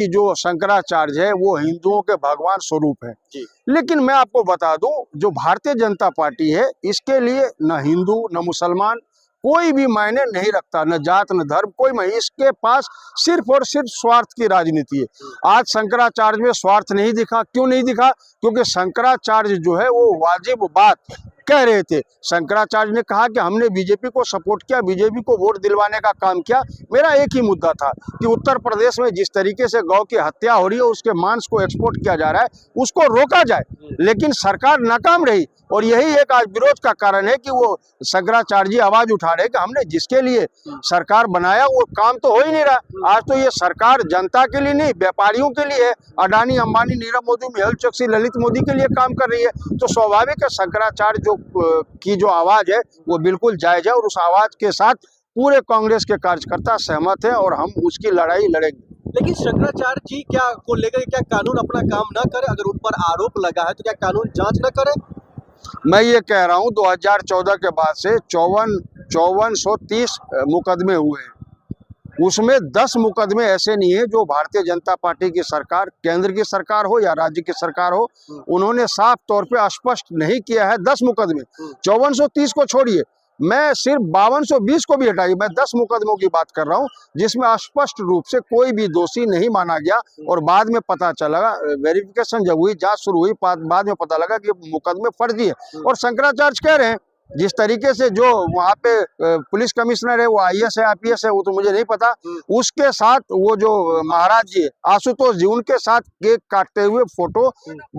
कि जो शंकराचार्य है वो हिंदुओं के भगवान स्वरूप है। लेकिन मैं आपको बता दूं, जो भारतीय जनता पार्टी है इसके लिए न हिंदू न मुसलमान कोई भी मायने नहीं रखता, न जात न धर्म, कोई नहीं। इसके पास सिर्फ और सिर्फ स्वार्थ की राजनीति है। आज शंकराचार्य में स्वार्थ नहीं दिखा। क्यों नहीं दिखा? क्योंकि शंकराचार्य जो है वो वाजिब बात कह रहे थे। शंकराचार्य ने कहा कि हमने बीजेपी को सपोर्ट किया, बीजेपी को वोट दिलवाने का काम किया। मेरा एक ही मुद्दा था कि उत्तर प्रदेश में जिस तरीके से गौ की हत्या हो रही है, उसके मांस को एक्सपोर्ट किया जा रहा है, उसको रोका जाए। लेकिन सरकार नाकाम रही और यही एक आज विरोध का कारण है कि वो शंकराचार्य जी आवाज उठा रहे कि हमने जिसके लिए सरकार बनाया वो काम तो हो ही नहीं रहा। आज तो ये सरकार जनता के लिए नहीं, व्यापारियों के लिए है। अडानी, अंबानी, नीरव मोदी, मेहुल चोकसी, ललित मोदी के लिए काम कर रही है। तो स्वाभाविक है शंकराचार्य की जो आवाज है वो बिल्कुल जायज है और उस आवाज के साथ पूरे कांग्रेस के कार्यकर्ता सहमत हैं और हम उसकी लड़ाई लड़ेंगे। लेकिन शंकराचार्य जी क्या को लेकर क्या कानून अपना काम ना करे? अगर उन पर आरोप लगा है तो क्या कानून जांच न करे? मैं ये कह रहा हूं 2014 के बाद से 5430 मुकदमे हुए हैं। उसमें 10 मुकदमे ऐसे नहीं है जो भारतीय जनता पार्टी की सरकार, केंद्र की सरकार हो या राज्य की सरकार हो, उन्होंने साफ तौर पे स्पष्ट नहीं किया है। 10 मुकदमे, 5430 को छोड़िए, मैं सिर्फ 5220 को भी हटाइए, मैं 10 मुकदमों की बात कर रहा हूं जिसमें स्पष्ट रूप से कोई भी दोषी नहीं माना गया। और बाद में पता चला, वेरिफिकेशन जब हुई, जांच शुरू हुई, बाद में पता लगा कि मुकदमे फर्जी है। और शंकराचार्य कह रहे हैं जिस तरीके से जो वहाँ पे पुलिस कमिश्नर है वो IAS है, IPS है, वो तो मुझे नहीं पता, उसके साथ वो जो महाराज जी आशुतोष जी, उनके साथ केक काटते हुए फोटो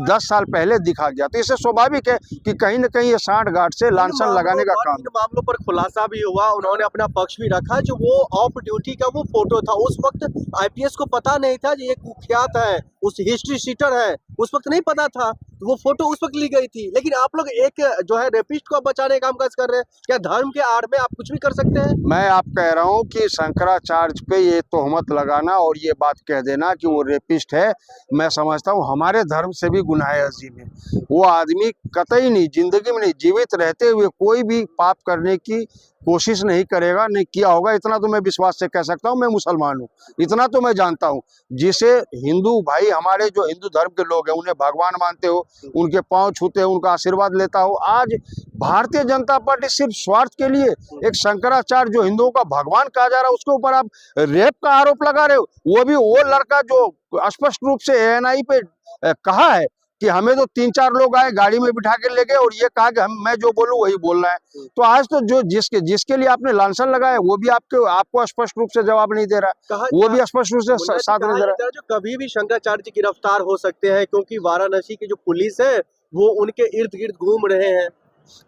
10 साल पहले दिखा गया। तो इससे स्वाभाविक है कि कहीं न कहीं ये सांठ गांठ से लांछन लगाने का काम। इन मामलों पर खुलासा भी हुआ, उन्होंने अपना पक्ष भी रखा। जो वो ऑफ ड्यूटी का वो फोटो था, उस वक्त IPS को पता नहीं था ये कुख्यात है, उस हिस्ट्री शीटर है, उस वक्त नहीं पता था। वो फोटो उस वक्त ली गई थी। लेकिन आप लोग एक जो है रेपिस्ट को बचाने का कामकाज कर रहे हैं। क्या धर्म के आड़ में आप कुछ भी कर सकते हैं? मैं आप कह रहा हूं कि शंकराचार्य पे ये तोहमत लगाना और ये बात कह देना कि वो रेपिस्ट है, मैं समझता हूं हमारे धर्म से भी गुनाह अजीम है। वो आदमी कतई नहीं, जिंदगी में नहीं, जीवित रहते हुए कोई भी पाप करने की कोशिश नहीं करेगा, नहीं किया होगा। इतना तो मैं विश्वास से कह सकता हूं। मैं मुसलमान हूं, इतना तो मैं जानता हूं। जिसे हिंदू भाई, हमारे जो हिंदू धर्म के लोग हैं, उन्हें भगवान मानते हो, उनके पांव छूते हो, उनका आशीर्वाद लेता हो। आज भारतीय जनता पार्टी सिर्फ स्वार्थ के लिए एक शंकराचार्य जो हिंदुओं का भगवान कहा जा रहा है उसके ऊपर आप रेप का आरोप लगा रहे हो। वो भी वो लड़का जो स्पष्ट रूप से ANI पे कहा है कि हमें तो 3-4 लोग आए, गाड़ी में बिठा के ले गए और ये कहा कि मैं जो बोलूं वही बोलना है। तो आज तो जो जिसके लिए आपने लांछन लगाया वो भी आपको स्पष्ट रूप से जवाब नहीं दे रहा, वो भी स्पष्ट रूप से साथ नहीं दे रहा। जो कभी भी शंकराचार्य जी गिरफ्तार हो सकते हैं, क्योंकि वाराणसी की जो पुलिस है वो उनके इर्द गिर्द घूम रहे हैं।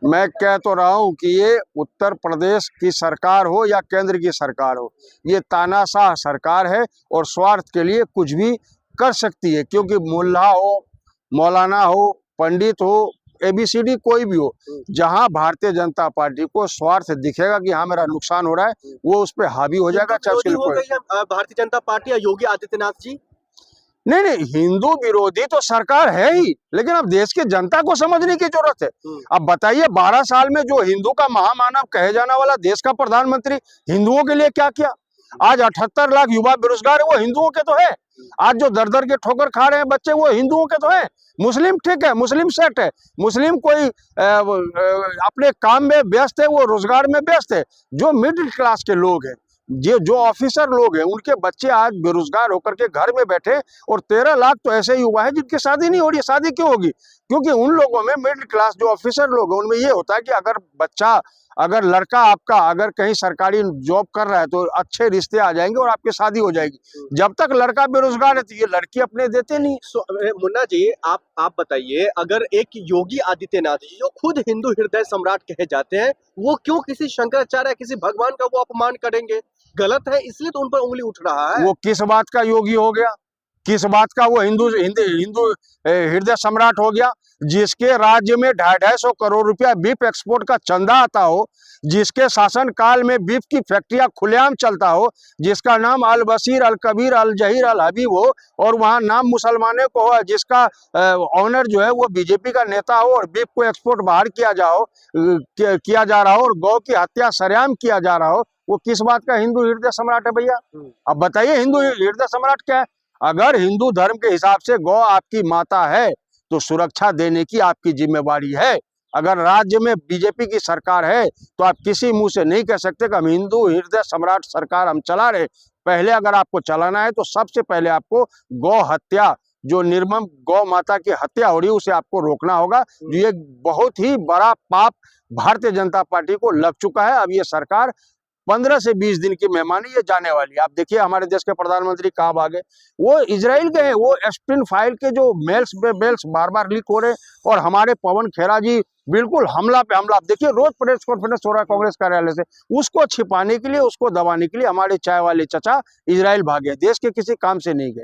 मैं कह तो रहा हूं कि ये उत्तर प्रदेश की सरकार हो या केंद्र की सरकार हो, ये तानाशाह सरकार है और स्वार्थ के लिए कुछ भी कर सकती है। क्योंकि मुल्ला हो, मौलाना हो, पंडित हो, ABCD कोई भी हो, जहां भारतीय जनता पार्टी को स्वार्थ दिखेगा कि हाँ मेरा नुकसान हो रहा है, वो उस पर हावी हो जाएगा। भारतीय जनता पार्टी या योगी आदित्यनाथ जी? नहीं, हिंदू विरोधी तो सरकार है ही, लेकिन अब देश की जनता को समझने की जरूरत है। अब बताइए 12 साल में जो हिंदू का महामानव कहे जाने वाला देश का प्रधानमंत्री हिंदुओं के लिए क्या किया? आज 78 लाख युवा बेरोजगार है, वो हिंदुओं के तो है। आज जो दर दर के ठोकर खा रहे हैं बच्चे, वो हिंदुओं के तो है। मुस्लिम ठीक है, मुस्लिम सेट है, मुस्लिम कोई अपने काम में व्यस्त है, वो रोजगार में व्यस्त है। जो मिडिल क्लास के लोग हैं, जो ऑफिसर लोग हैं, उनके बच्चे आज बेरोजगार होकर के घर में बैठे। और 13 लाख तो ऐसे युवा है जिनकी शादी नहीं हो रही। शादी क्यों होगी? क्योंकि उन लोगों में, मिडिल क्लास जो ऑफिसर लोग हैं, उनमें ये होता है कि अगर लड़का आपका अगर कहीं सरकारी जॉब कर रहा है तो अच्छे रिश्ते आ जाएंगे और आपकी शादी हो जाएगी। जब तक लड़का बेरोजगार है तो ये लड़की अपने देते नहीं। मुन्ना जी, आप बताइए, अगर एक योगी आदित्यनाथ जी जो खुद हिंदू हृदय सम्राट कहे जाते हैं, वो क्यों किसी शंकराचार्य, किसी भगवान का वो अपमान करेंगे? गलत है, इसलिए तो उन पर उंगली उठ रहा है। वो किस बात का योगी हो गया? किस बात का वो हिंदू हृदय सम्राट हो गया? जिसके राज्य में 250 करोड़ रुपया बीफ एक्सपोर्ट का चंदा आता हो, जिसके शासन काल में बीफ की फैक्ट्रियां खुलेआम चलता हो, जिसका नाम अल बशीर, अल कबीर, अल जहीर, अल हबीब हो और वहां नाम मुसलमानों को हो, जिसका ऑनर जो है वो बीजेपी का नेता हो और बीफ को एक्सपोर्ट बाहर किया जा रहा हो और गौ की हत्या सरेआम किया जा रहा हो, वो किस बात का हिंदू हृदय सम्राट है भैया? अब बताइए हिंदू हृदय सम्राट क्या है? अगर हिंदू धर्म के हिसाब से गौ आपकी माता है तो सुरक्षा देने की आपकी जिम्मेवारी है। अगर राज्य में बीजेपी की सरकार है तो आप किसी मुंह से नहीं कह सकते कि हम हिंदू हृदय सम्राट सरकार हम चला रहे। पहले अगर आपको चलाना है तो सबसे पहले आपको गौ हत्या, जो निर्मम गौ माता की हत्या हो रही है, उसे आपको रोकना होगा। जो ये बहुत ही बड़ा पाप भारतीय जनता पार्टी को लग चुका है। अब ये सरकार 15 से 20 दिन की मेहमानी ये जाने वाली है। आप देखिए हमारे देश के प्रधानमंत्री कहाँ भागे, वो इजराइल गए। वो एस्पिन फाइल के जो मेल्स पे मेल्स बार बार लीक हो रहे, और हमारे पवन खेरा जी बिल्कुल हमला पे हमला। आप देखिए रोज प्रेस कॉन्फ्रेंस हो रहा है कांग्रेस कार्यालय से, उसको छिपाने के लिए, उसको दबाने के लिए हमारे चाय वाले चचा इजराइल भागे, देश के किसी काम से नहीं गए।